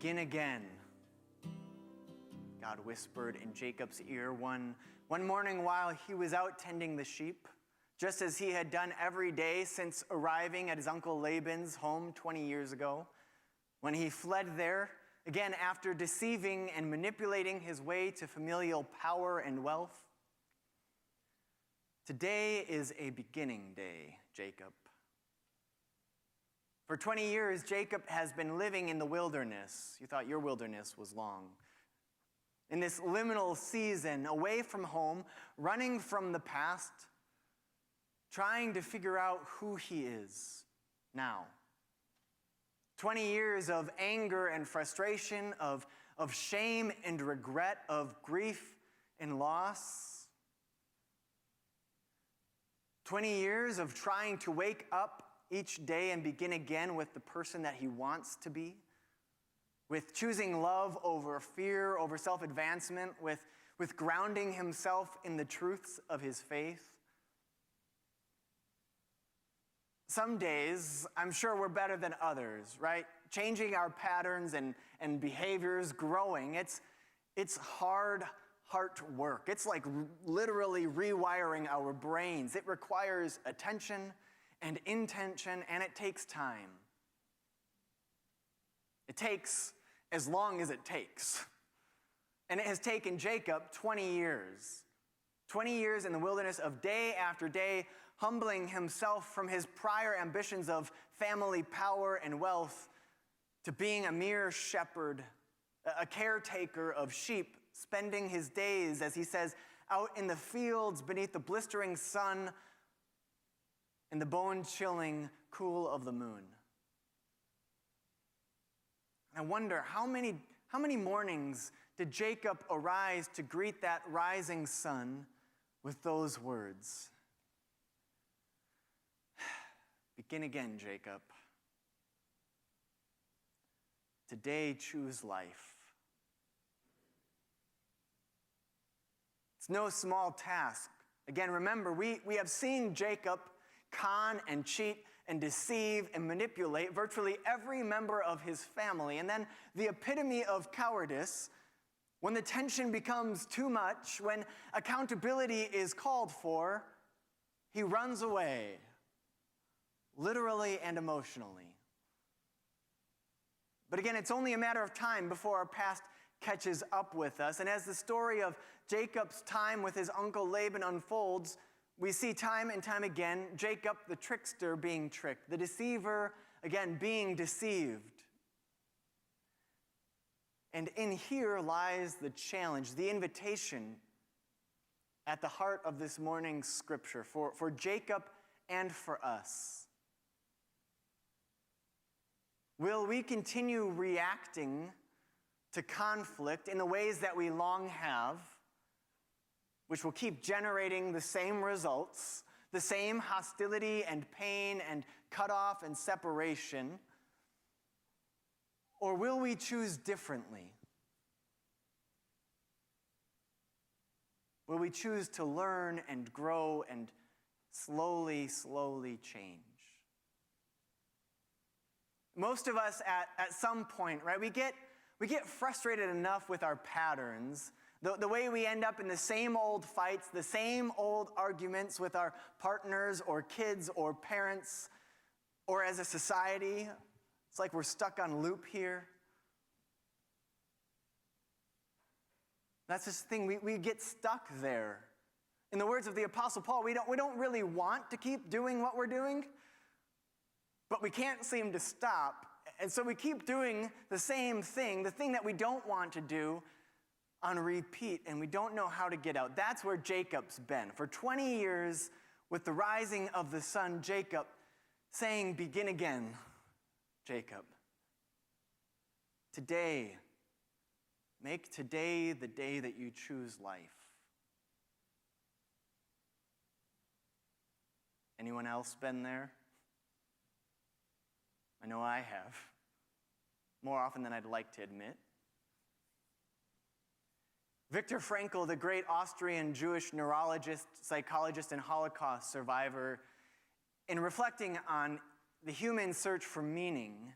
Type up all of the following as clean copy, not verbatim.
Begin again, God whispered in Jacob's ear one morning while he was out tending the sheep, just as he had done every day since arriving at his uncle Laban's home 20 years ago, when he fled there, again after deceiving and manipulating his way to familial power and wealth. Today is a beginning day, Jacob. For 20 years, Jacob has been living in the wilderness. You thought your wilderness was long. In this liminal season, away from home, running from the past, trying to figure out who he is now. 20 years of anger and frustration, of shame and regret, of grief and loss. 20 years of trying to wake up each day and begin again with the person that he wants to be, with choosing love over fear, over self-advancement, with grounding himself in the truths of his faith. Some days, I'm sure we're better than others, right? Changing our patterns and behaviors, growing. It's hard heart work. It's like literally rewiring our brains. It requires attention and intention, and it takes time. It takes as long as it takes. And it has taken Jacob 20 years. 20 years in the wilderness of day after day, humbling himself from his prior ambitions of family power and wealth to being a mere shepherd, a caretaker of sheep, spending his days, as he says, out in the fields beneath the blistering sun in the bone-chilling cool of the moon. And I wonder, how many mornings did Jacob arise to greet that rising sun with those words? Begin again, Jacob. Today, choose life. It's no small task. Again, remember, we have seen Jacob con and cheat and deceive and manipulate virtually every member of his family. And then the epitome of cowardice, when the tension becomes too much, when accountability is called for, he runs away, literally and emotionally. But again, it's only a matter of time before our past catches up with us. And as the story of Jacob's time with his uncle Laban unfolds, we see time and time again Jacob, the trickster, being tricked, the deceiver, again, being deceived. And in here lies the challenge, the invitation at the heart of this morning's scripture for Jacob and for us. Will we continue reacting to conflict in the ways that we long have, which will keep generating the same results, the same hostility and pain and cutoff and separation? Or will we choose differently? Will we choose to learn and grow and slowly change? Most of us at some point, right, we get frustrated enough with our patterns, the way we end up in the same old fights, the same old arguments with our partners or kids or parents or as a society. It's like we're stuck on loop here. That's just the thing, we get stuck there. In the words of the Apostle Paul, we don't really want to keep doing what we're doing, but we can't seem to stop. And so we keep doing the same thing, the thing that we don't want to do, on repeat, and we don't know how to get out. That's where Jacob's been. For 20 years, with the rising of the sun, Jacob saying, begin again, Jacob. Today, make today the day that you choose life. Anyone else been there? I know I have. More often than I'd like to admit. Viktor Frankl, the great Austrian Jewish neurologist, psychologist, and Holocaust survivor, in reflecting on the human search for meaning,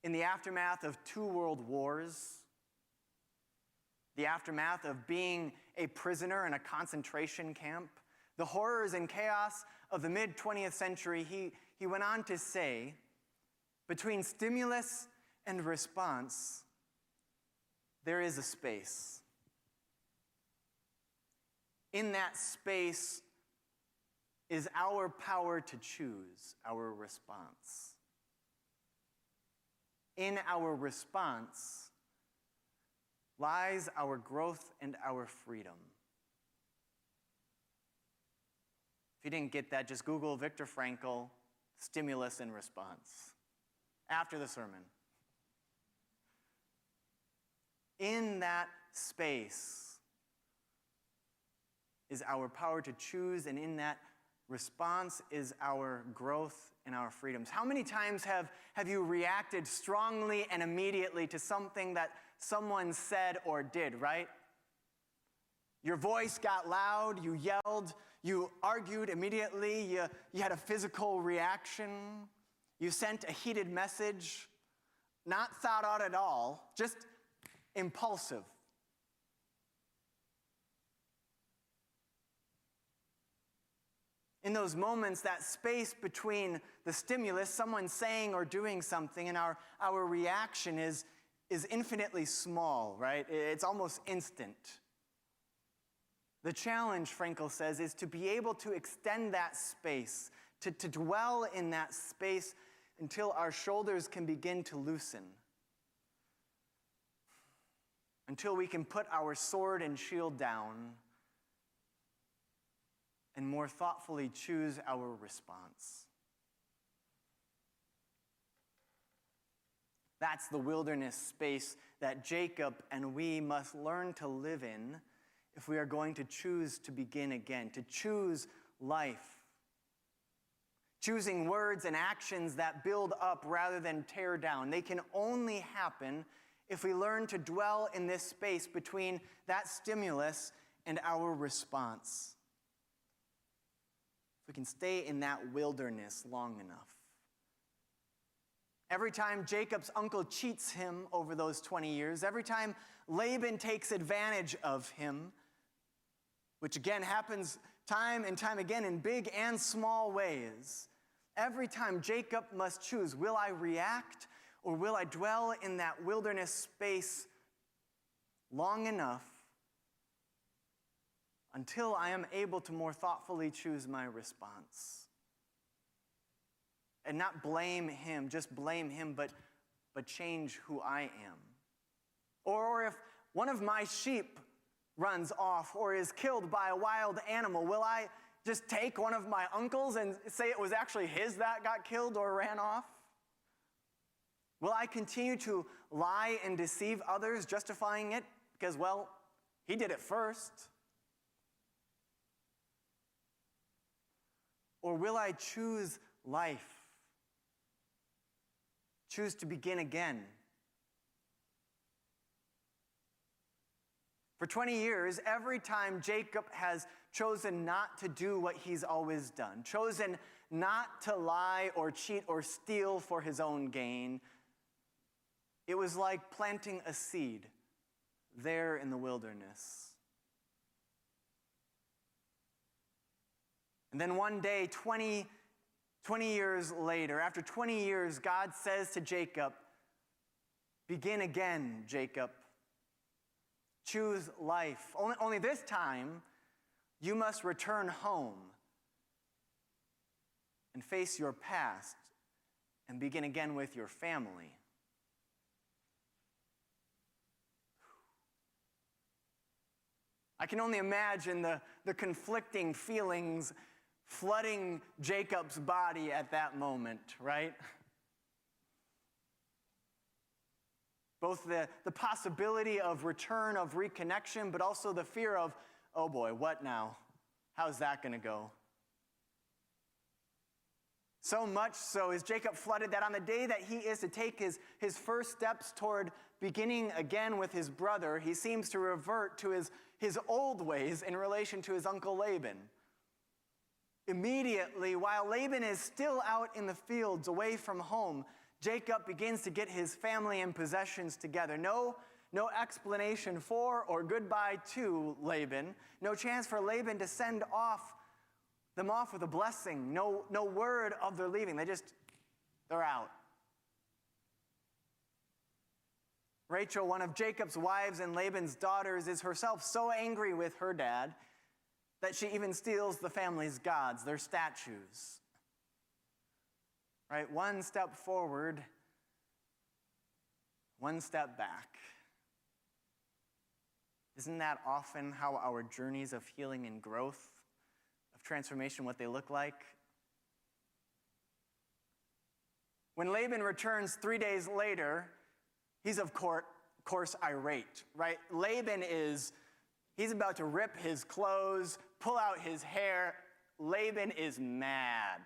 in the aftermath of 2 world wars, the aftermath of being a prisoner in a concentration camp, the horrors and chaos of the mid-20th century, he went on to say, between stimulus and response, there is a space. In that space is our power to choose our response. In our response lies our growth and our freedom. If you didn't get that, just Google Viktor Frankl, stimulus and response, after the sermon. In that space is our power to choose, and in that response is our growth and our freedoms. How many times have you reacted strongly and immediately to something that someone said or did, right? Your voice got loud, you yelled, you argued immediately, you had a physical reaction, you sent a heated message, not thought out at all, just impulsive. In those moments, that space between the stimulus, someone saying or doing something, and our reaction is infinitely small, right? It's almost instant. The challenge, Frankl says, is to be able to extend that space, to dwell in that space until our shoulders can begin to loosen, until we can put our sword and shield down and more thoughtfully choose our response. That's the wilderness space that Jacob and we must learn to live in if we are going to choose to begin again, to choose life. Choosing words and actions that build up rather than tear down. They can only happen if we learn to dwell in this space between that stimulus and our response. If we can stay in that wilderness long enough. Every time Jacob's uncle cheats him over those 20 years, every time Laban takes advantage of him, which again happens time and time again in big and small ways, every time Jacob must choose, will I react or will I dwell in that wilderness space long enough until I am able to more thoughtfully choose my response? And not blame him, just blame him, but change who I am. Or if one of my sheep runs off or is killed by a wild animal, will I just take one of my uncles and say it was actually his that got killed or ran off? Will I continue to lie and deceive others, justifying it because, well, he did it first? Or will I choose life? Choose to begin again? For 20 years, every time Jacob has chosen not to do what he's always done, chosen not to lie or cheat or steal for his own gain, it was like planting a seed there in the wilderness. And then one day, 20 years later, after 20 years, God says to Jacob, begin again, Jacob. Choose life. Only this time, you must return home and face your past and begin again with your family. I can only imagine the conflicting feelings flooding Jacob's body at that moment, right? Both the possibility of return, of reconnection, but also the fear of, oh boy, what now? How's that going to go? So much so is Jacob flooded that on the day that he is to take his first steps toward beginning again with his brother, he seems to revert to his old ways in relation to his uncle Laban. Immediately, while Laban is still out in the fields away from home, Jacob begins to get his family and possessions together. No explanation for or goodbye to Laban. No chance for Laban to send them off with a blessing. No word of their leaving. They're out. Rachel, one of Jacob's wives and Laban's daughters, is herself so angry with her dad that she even steals the family's gods, their statues. Right? One step forward, one step back. Isn't that often how our journeys of healing and growth, of transformation, what they look like? When Laban returns 3 days later, he's of course irate, right? He's about to rip his clothes, pull out his hair. Laban is mad.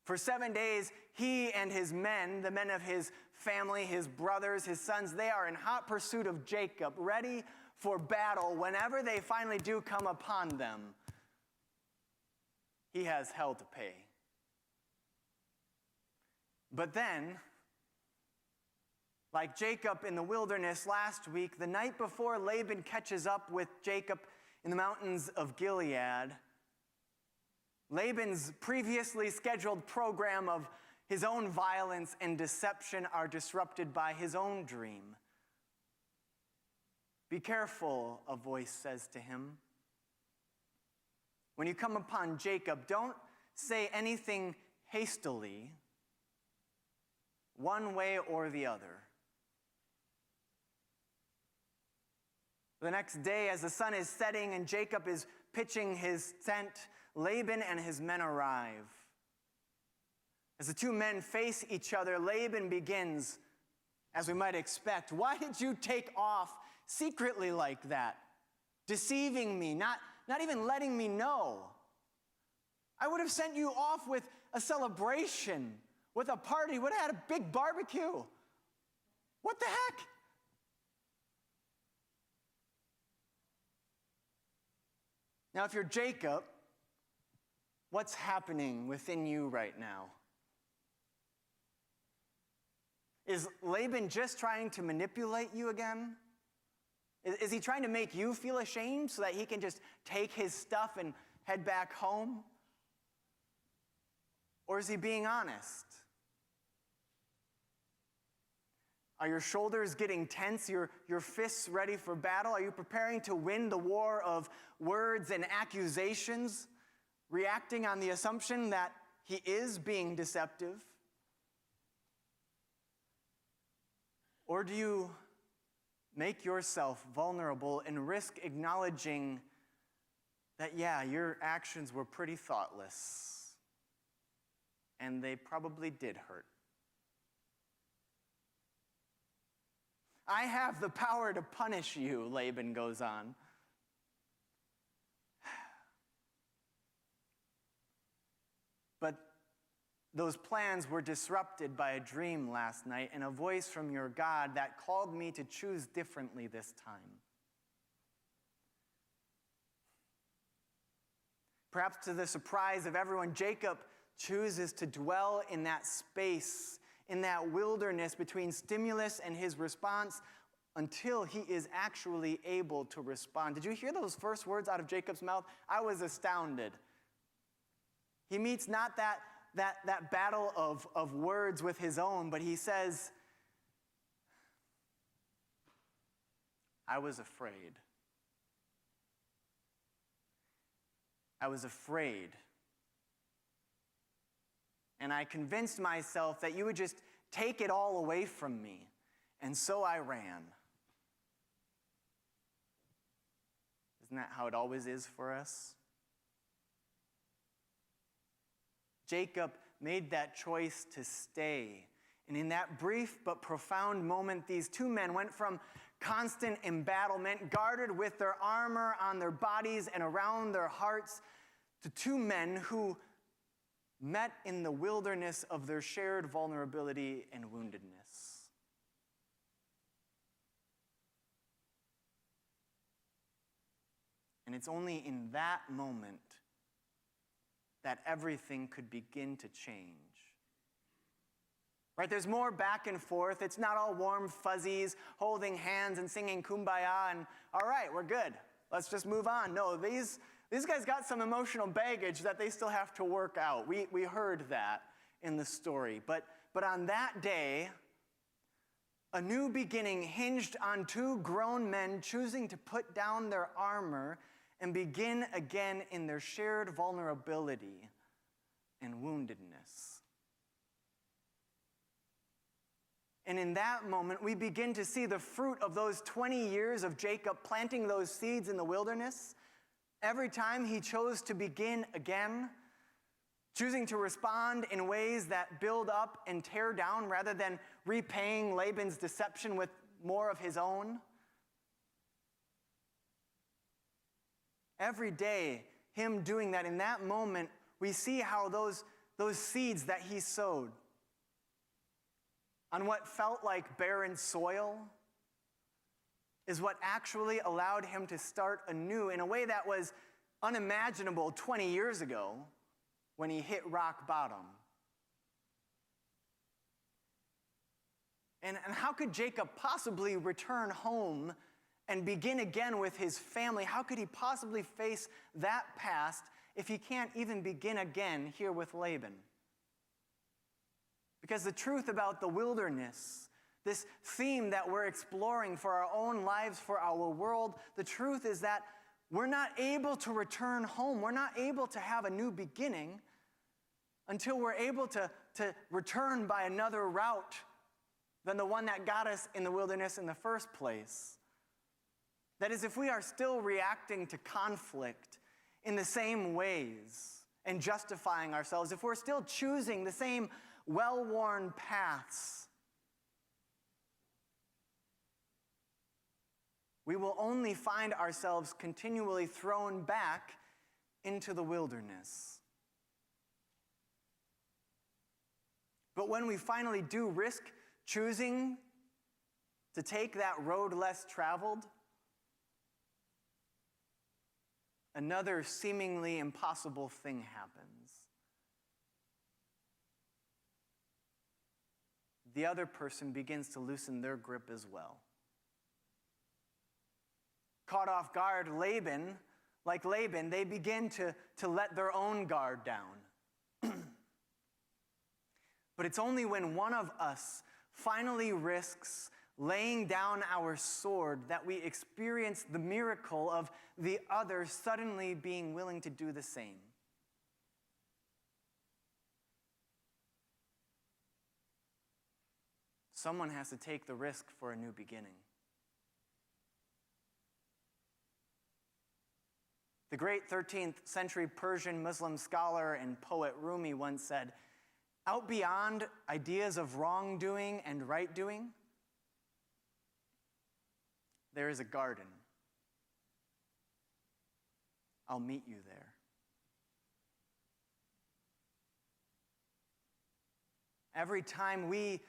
For 7 days, he and his men, the men of his family, his brothers, his sons, they are in hot pursuit of Jacob, ready for battle whenever they finally do come upon them. He has hell to pay. But then, like Jacob in the wilderness last week, the night before Laban catches up with Jacob in the mountains of Gilead, Laban's previously scheduled program of his own violence and deception are disrupted by his own dream. Be careful, a voice says to him. When you come upon Jacob, don't say anything hastily, one way or the other. The next day, as the sun is setting and Jacob is pitching his tent, Laban and his men arrive. As the two men face each other, Laban begins, as we might expect, "Why did you take off secretly like that? Deceiving me, not even letting me know. I would have sent you off with a celebration, with a party, would have had a big barbecue. What the heck?" Now, if you're Jacob, what's happening within you right now? Is Laban just trying to manipulate you again? Is he trying to make you feel ashamed so that he can just take his stuff and head back home? Or is he being honest? Are your shoulders getting tense, your fists ready for battle? Are you preparing to win the war of words and accusations, reacting on the assumption that he is being deceptive? Or do you make yourself vulnerable and risk acknowledging that, yeah, your actions were pretty thoughtless, and they probably did hurt? "I have the power to punish you," Laban goes on. But those plans were disrupted by a dream last night and a voice from your God that called me to choose differently this time. Perhaps to the surprise of everyone, Jacob chooses to dwell in that space, in that wilderness between stimulus and his response until he is actually able to respond. Did you hear those first words out of Jacob's mouth? I was astounded. He meets not that battle of words with his own, but he says, "I was afraid. I was afraid. And I convinced myself that you would just take it all away from me. And so I ran." Isn't that how it always is for us? Jacob made that choice to stay. And in that brief but profound moment, these two men went from constant embattlement, guarded with their armor on their bodies and around their hearts, to two men who met in the wilderness of their shared vulnerability and woundedness. And it's only in that moment that everything could begin to change. right? There's more back and forth. It's not all warm fuzzies, holding hands and singing kumbaya and, all right, we're good. Let's just move on. No, these guys got some emotional baggage that they still have to work out. We heard that in the story. But on that day, a new beginning hinged on two grown men choosing to put down their armor and begin again in their shared vulnerability and woundedness. And in that moment, we begin to see the fruit of those 20 years of Jacob planting those seeds in the wilderness. Every time he chose to begin again, choosing to respond in ways that build up and tear down rather than repaying Laban's deception with more of his own. Every day, him doing that, in that moment, we see how those seeds that he sowed on what felt like barren soil is what actually allowed him to start anew in a way that was unimaginable 20 years ago when he hit rock bottom. And how could Jacob possibly return home and begin again with his family? How could he possibly face that past if he can't even begin again here with Laban? Because the truth about the wilderness, this theme that we're exploring for our own lives, for our world, the truth is that we're not able to return home. We're not able to have a new beginning until we're able to return by another route than the one that got us in the wilderness in the first place. That is, if we are still reacting to conflict in the same ways and justifying ourselves, if we're still choosing the same well-worn paths, we will only find ourselves continually thrown back into the wilderness. But when we finally do risk choosing to take that road less traveled, another seemingly impossible thing happens. The other person begins to loosen their grip as well. Caught off guard, Laban, they begin to let their own guard down. But it's only when one of us finally risks laying down our sword that we experience the miracle of the other suddenly being willing to do the same. Someone has to take the risk for a new beginning. The great 13th century Persian Muslim scholar and poet Rumi once said, "Out beyond ideas of wrongdoing and right doing, there is a garden. I'll meet you there." Every time we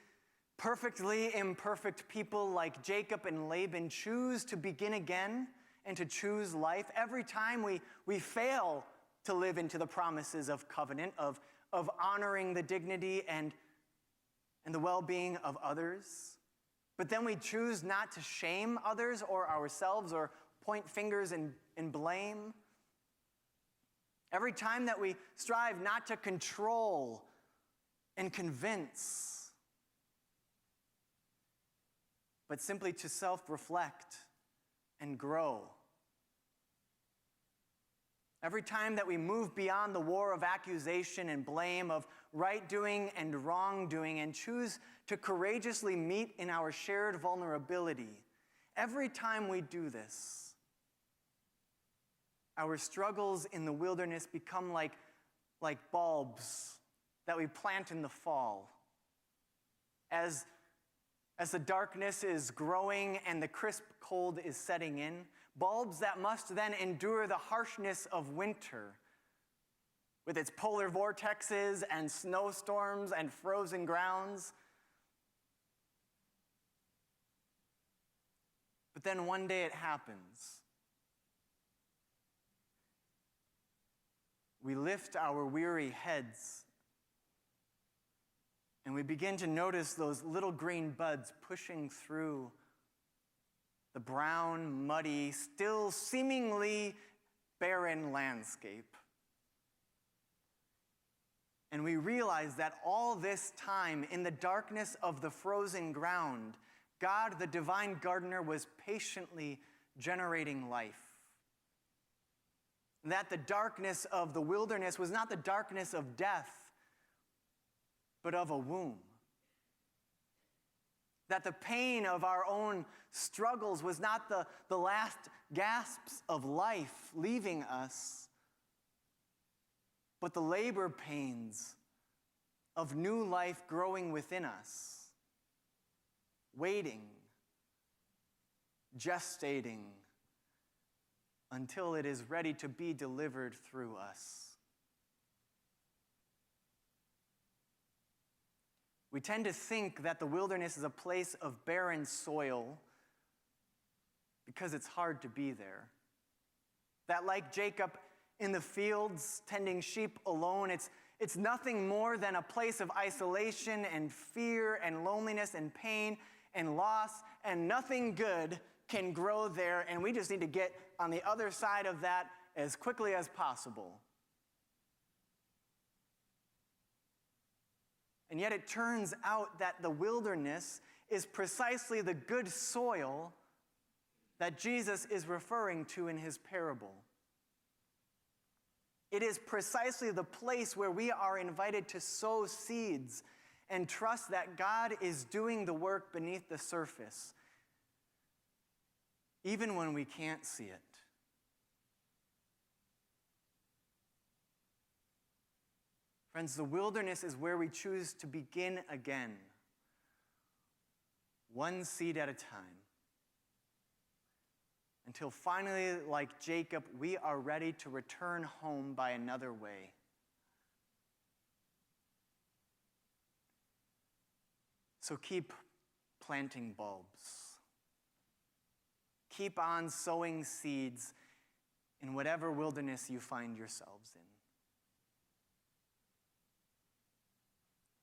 perfectly imperfect people like Jacob and Laban choose to begin again and to choose life, every time we fail to live into the promises of covenant, of honoring the dignity and the well-being of others, but then we choose not to shame others or ourselves or point fingers and blame. Every time that we strive not to control and convince, but simply to self-reflect and grow. Every time that we move beyond the war of accusation and blame, of right doing and wrongdoing, and choose to courageously meet in our shared vulnerability, every time we do this, our struggles in the wilderness become like bulbs that we plant in the fall. As the darkness is growing and the crisp cold is setting in, bulbs that must then endure the harshness of winter with its polar vortexes and snowstorms and frozen grounds. But then one day it happens. We lift our weary heads And we begin to notice those little green buds pushing through the brown, muddy, still seemingly barren landscape. And we realize that all this time, in the darkness of the frozen ground, God, the divine gardener, was patiently generating life. That the darkness of the wilderness was not the darkness of death, but of a womb. That the pain of our own struggles was not the last gasps of life leaving us, but the labor pains of new life growing within us, waiting, gestating, until it is ready to be delivered through us. We tend to think that the wilderness is a place of barren soil because it's hard to be there. That, like Jacob in the fields tending sheep alone, it's nothing more than a place of isolation and fear and loneliness and pain and loss, and nothing good can grow there, and we just need to get on the other side of that as quickly as possible. And yet it turns out that the wilderness is precisely the good soil that Jesus is referring to in his parable. It is precisely the place where we are invited to sow seeds and trust that God is doing the work beneath the surface, even when we can't see it. Friends, the wilderness is where we choose to begin again, one seed at a time, until finally, like Jacob, we are ready to return home by another way. So keep planting bulbs. Keep on sowing seeds in whatever wilderness you find yourselves in.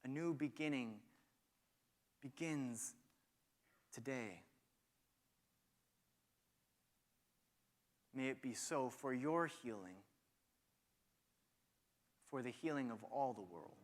A new beginning begins today. May it be so for your healing, for the healing of all the world.